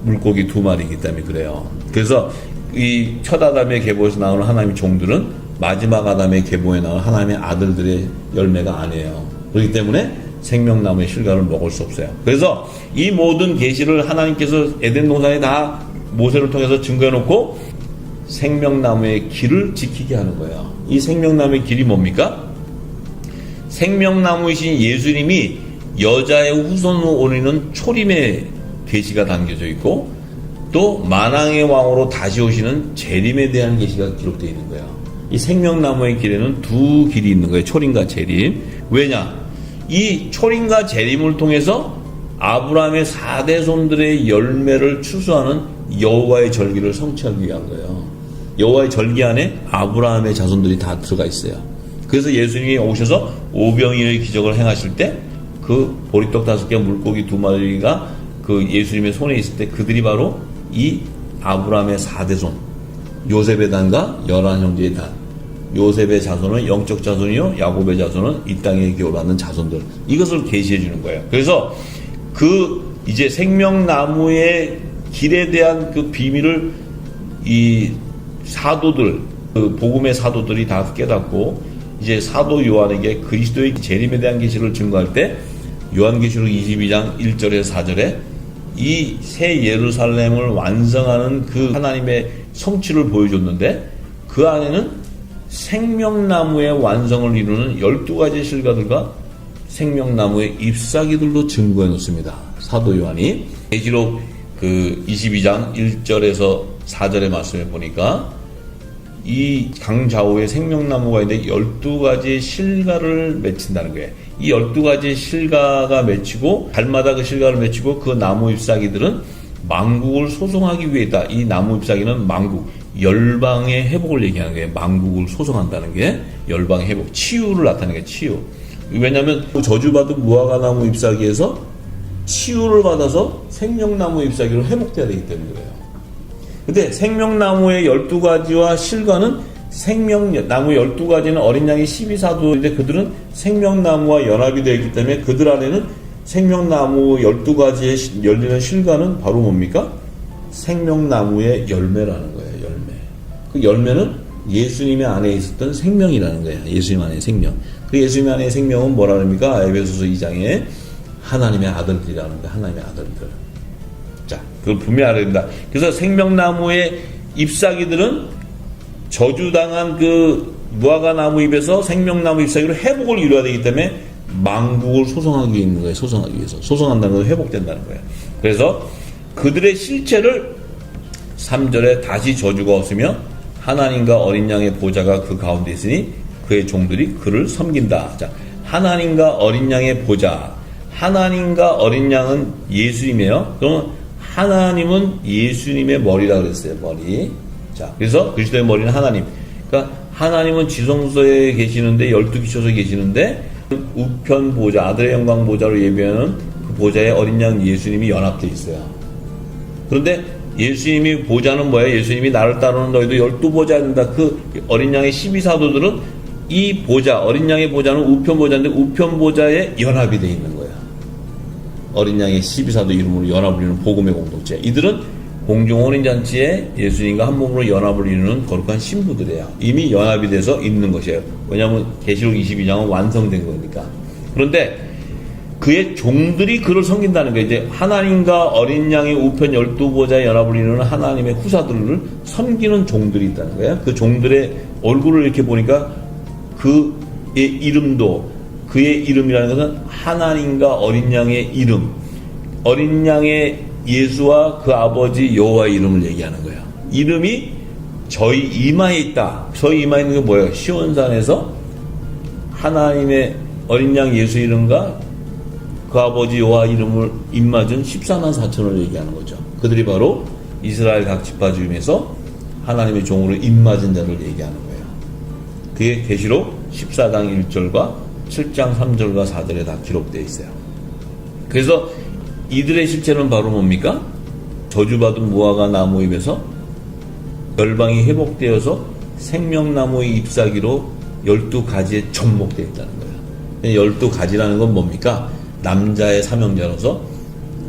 물고기 2마리이기 때문에 그래요. 그래서 이 첫 아담의 계보에서 나오는 하나님의 종들은 마지막 아담의 계보에 나오는 하나님의 아들들의 열매가 아니에요. 그렇기 때문에 생명나무의 실과를 먹을 수 없어요. 그래서 이 모든 계시를 하나님께서 에덴 동산에 다 모세를 통해서 증거해 놓고 생명나무의 길을 지키게 하는 거예요. 이 생명나무의 길이 뭡니까? 생명나무이신 예수님이 여자의 후손으로 오리는 초림의 계시가 담겨져 있고, 또 만왕의 왕으로 다시 오시는 재림에 대한 계시가 기록되어 있는 거예요. 이 생명나무의 길에는 두 길이 있는 거예요. 초림과 재림. 왜냐? 이 초림과 재림을 통해서 아브라함의 4대손들의 열매를 추수하는 여호와의 절기를 성취하기 위한 거예요. 여호와의 절기 안에 아브라함의 자손들이 다 들어가 있어요. 그래서 예수님이 오셔서 오병이어의 기적을 행하실 때 그 보리떡 5개, 물고기 2마리가 그 예수님의 손에 있을 때 그들이 바로 이 아브라함의 4대손, 요셉의 단과 11형제의 단. 요셉의 자손은 영적 자손이요, 야곱의 자손은 이 땅에 기어나는 자손들. 이것을 계시해 주는 거예요. 그래서 그 이제 생명나무의 길에 대한 그 비밀을 이 사도들, 그 복음의 사도들이 다 깨닫고 이제 사도 요한에게 그리스도의 재림에 대한 계시를 증거할 때 요한계시록 22장 1절에서 4절에 이 새 예루살렘을 완성하는 그 하나님의 성취를 보여줬는데, 그 안에는 생명나무의 완성을 이루는 12가지 실과들과 생명나무의 잎사귀들로 증거해 놓습니다. 사도 요한이 계시록 그 22장 1절에서 4절의 말씀에 보니까 이 강좌우에 생명나무가 있는데 12가지 실과를 맺힌다는 거예요. 이 12가지 실과가 맺히고, 달마다 그 실과를 맺히고, 그 나무 잎사귀들은 만국을 소송하기 위해 있다. 이 나무 잎사귀는 만국, 열방의 회복을 얘기하는 거예요. 만국을 소송한다는 게 열방의 회복, 치유를 나타내는 거예요. 치유. 왜냐하면 저주받은 무화과나무 잎사귀에서 치유를 받아서 생명나무 잎사귀로 회복돼야 되기 때문에 그래요. 근데 생명나무의 12가지와 실과는 생명나무 12가지는 어린 양의 12사도인데 그들은 생명나무와 연합이 되어 있기 때문에 그들 안에는 생명나무 12가지에 열리는 실과는 바로 뭡니까? 생명나무의 열매라는 거예요. 열매. 그 열매는 예수님의 안에 있었던 생명이라는 거예요. 예수님 안에 생명. 그 예수님 안에 생명은 뭐라 합니까? 에베소서 2장에 하나님의 아들들이라는 거예요. 하나님의 아들들. 자, 그걸 분명히 알아야 된다. 그래서 생명나무의 잎사귀들은 저주당한 그 무화과나무 잎에서 생명나무 잎사귀로 회복을 이루어야 되기 때문에 만국을 소송하기 있는 거예요. 소송하기 위해서. 소송한다는 건 회복된다는 거예요. 그래서 그들의 실체를 3절에 다시 저주가 없으며 하나님과 어린 양의 보좌가 그 가운데 있으니 그의 종들이 그를 섬긴다. 자, 하나님과 어린 양의 보좌. 하나님과 어린 양은 예수님이에요. 그러면 하나님은 예수님의 머리라 그랬어요. 머리. 자, 그래서 그리스도의 머리는 하나님. 그러니까 하나님은 지성소에 계시는데 12기초소에 계시는데 우편 보좌, 아들의 영광 보좌로 예비하는 그 보좌에 어린 양 예수님이 연합되어 있어요. 그런데 예수님이 보좌는 뭐예요? 예수님이 나를 따르는 너희도 12보좌 된다. 그 어린 양의 12사도들은 이 보좌, 어린 양의 보좌는 우편 보좌인데 우편 보좌에 연합이 되어 있는 거예요. 어린 양의 12사도 이름으로 연합을 이루는 복음의 공동체. 이들은 공중 혼인잔치에 예수님과 한 몸으로 연합을 이루는 거룩한 신부들이에요. 이미 연합이 돼서 있는 것이에요. 왜냐하면 계시록 22장은 완성된 거니까. 그런데 그의 종들이 그를 섬긴다는 거예요. 이제 하나님과 어린 양의 우편 12보좌의 연합을 이루는 하나님의 후사들을 섬기는 종들이 있다는 거예요. 그 종들의 얼굴을 이렇게 보니까 그의 이름도, 그의 이름이라는 것은 하나님과 어린 양의 이름, 어린 양의 예수와 그 아버지 여호와의 이름을 얘기하는 거예요. 이름이 저희 이마에 있다. 저희 이마에 있는 게 뭐예요? 시온산에서 하나님의 어린 양 예수 이름과 그 아버지 여호와 이름을 입맞은 14만 4천을 얘기하는 거죠. 그들이 바로 이스라엘 각 지파 중에서 하나님의 종으로 입맞은 자를 얘기하는 거예요. 그게 계시록 14장 1절과 7장 3절과 4절에 다 기록되어 있어요. 그래서 이들의 실체는 바로 뭡니까? 저주받은 무화과 나무 잎에서 열방이 회복되어서 생명나무의 잎사귀로 12가지에 접목되어 있다는 거예요. 12가지라는 건 뭡니까? 남자의 사명자로서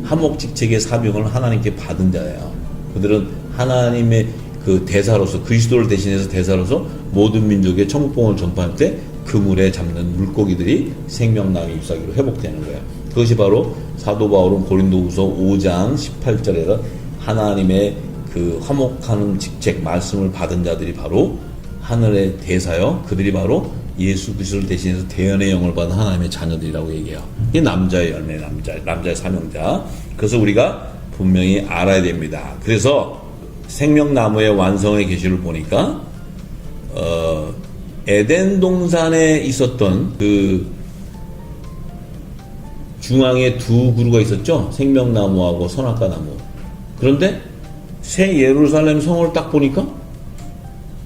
하목직책의 사명을 하나님께 받은 자예요. 그들은 하나님의 그 대사로서, 그리스도를 대신해서 대사로서 모든 민족의 천국복음을 전파할 때 그물에 잡는 물고기들이 생명나무 잎사귀로 회복되는 거예요. 그것이 바로 사도 바울은 고린도후서 5장 18절에서 하나님의 그 화목하는 직책 말씀을 받은 자들이 바로 하늘의 대사요. 그들이 바로 예수 그리스도를 대신해서 대연의 영을 받은 하나님의 자녀들이라고 얘기해요. 이게 남자의 열매, 남자의 사명자. 그래서 우리가 분명히 알아야 됩니다. 그래서 생명나무의 완성의 계시를 보니까 에덴 동산에 있었던 그 중앙에 두 그루가 있었죠. 생명나무하고 선악과 나무. 그런데 새 예루살렘 성을 딱 보니까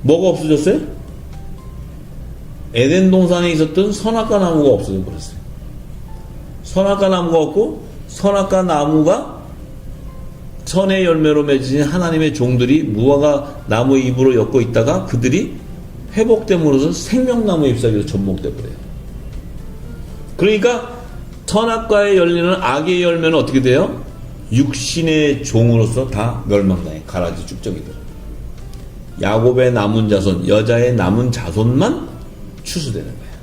뭐가 없어졌어요? 에덴 동산에 있었던 선악과 나무가 없어져 버렸어요. 선악과 나무가 없고 선악과 나무가 선의 열매로 맺은 하나님의 종들이 무화과 나무의 잎으로 엮고 있다가 그들이 회복됨으로써 생명나무의 잎사귀로 접목돼 버려요. 그러니까 선악과에 열리는 악의 열매는 어떻게 돼요? 육신의 종으로서 다 멸망당해. 가라지 쭉정이들. 야곱의 남은 자손, 여자의 남은 자손만 추수되는 거예요.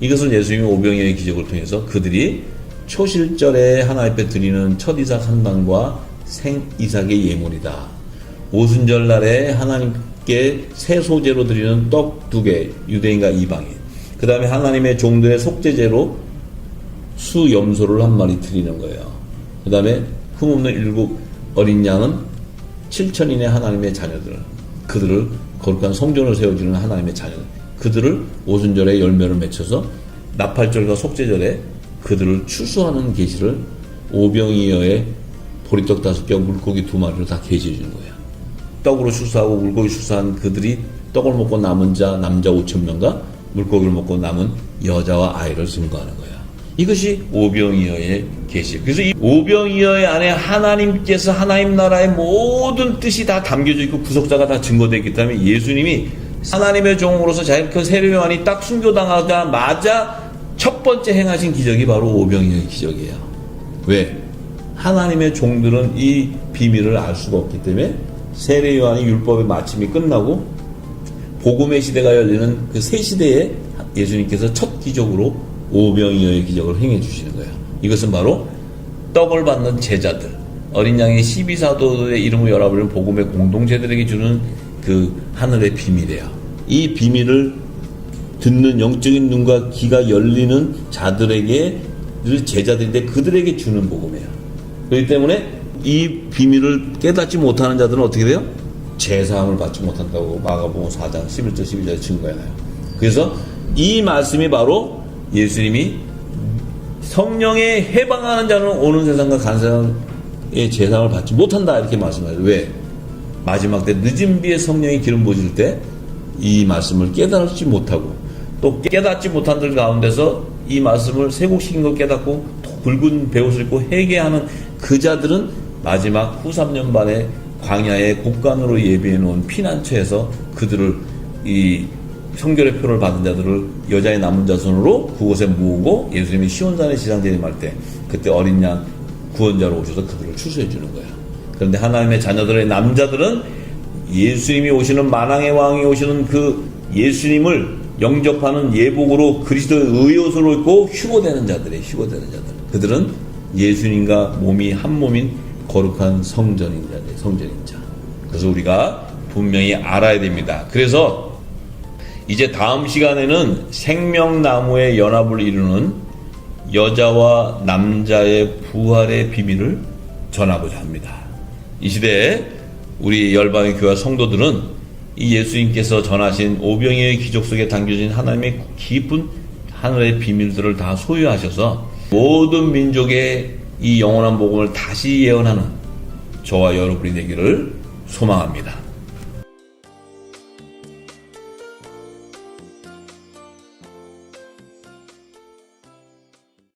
이것은 예수님의 오병이어의 기적을 통해서 그들이 초실절에 하나님 앞에 드리는 첫 이삭 한 단과 생 이삭의 예물이다. 오순절 날에 하나님께 새 소제로 드리는 떡 2개, 유대인과 이방인. 그 다음에 하나님의 종들의 속죄제로 수 염소를 1마리 드리는 거예요. 그 다음에 흠없는 7 어린 양은 7천인의 하나님의 자녀들, 그들을 거룩한 성전을 세워주는 하나님의 자녀들, 그들을 오순절에 열매를 맺혀서 나팔절과 속죄절에 그들을 추수하는 계시를 오병이어의 보리떡 5개, 물고기 2마리로 다 계시해 주는 거예요. 떡으로 추수하고 물고기 추수한 그들이 떡을 먹고 남은 자 남자 5,000명과 물고기를 먹고 남은 여자와 아이를 증거하는 거예요. 이것이 오병이어의 계시. 그래서 이 오병이어의 안에 하나님께서 하나님 나라의 모든 뜻이 다 담겨져 있고 구속사가 다 증거되어 있기 때문에 예수님이 하나님의 종으로서 자기 그 세례요한이 딱 순교당하자마자 첫 번째 행하신 기적이 바로 오병이어의 기적이에요. 왜? 하나님의 종들은 이 비밀을 알 수가 없기 때문에 세례요한이 율법의 마침이 끝나고 복음의 시대가 열리는 그 새 시대에 예수님께서 첫 기적으로 오병이어의 기적을 행해 주시는 거예요. 이것은 바로 떡을 받는 제자들, 어린 양의 12사도의 이름을 열어버리는 복음의 공동체들에게 주는 그 하늘의 비밀이에요. 이 비밀을 듣는 영적인 눈과 귀가 열리는 자들에게 제자들인데 그들에게 주는 복음이에요. 그렇기 때문에 이 비밀을 깨닫지 못하는 자들은 어떻게 돼요? 제사함을 받지 못한다고 마가복음 4장 11절 12절에 증거해놔요. 그래서 이 말씀이 바로 예수님이 성령에 해방하는 자는 오는 세상과 간 세상의 제사함을 받지 못한다 이렇게 말씀해요. 왜? 마지막 때 늦은 비에 성령이 기름 부어질 때 이 말씀을 깨달지 못하고 또 깨닫지 못한 들 가운데서 이 말씀을 세곡시킨 걸 깨닫고 붉은 베옷을 입고 회개하는 그 자들은 마지막 후 3년 반에 광야의 곡간으로 예비해 놓은 피난처에서 그들을 이 성결의 표를 받은 자들을 여자의 남은 자손으로 그곳에 모으고 예수님이 시온산에 지상재림할 때 그때 어린 양 구원자로 오셔서 그들을 추수해 주는 거예요. 그런데 하나님의 자녀들의 남자들은 예수님이 오시는 만왕의 왕이 오시는 그 예수님을 영접하는 예복으로 그리스도의 의옷을 입고 휴거되는 자들이에요. 휴거되는 자들. 그들은 예수님과 몸이 한 몸인 거룩한 성전인 자들, 성전인 자. 그래서 우리가 분명히 알아야 됩니다. 그래서 이제 다음 시간에는 생명나무의 연합을 이루는 여자와 남자의 부활의 비밀을 전하고자 합니다. 이 시대에 우리 열방의 교회 성도들은 이 예수님께서 전하신 오병이어의 기적 속에 담겨진 하나님의 깊은 하늘의 비밀들을 다 소유하셔서 모든 민족의 이 영원한 복음을 다시 예언하는 저와 여러분이 되기를 소망합니다.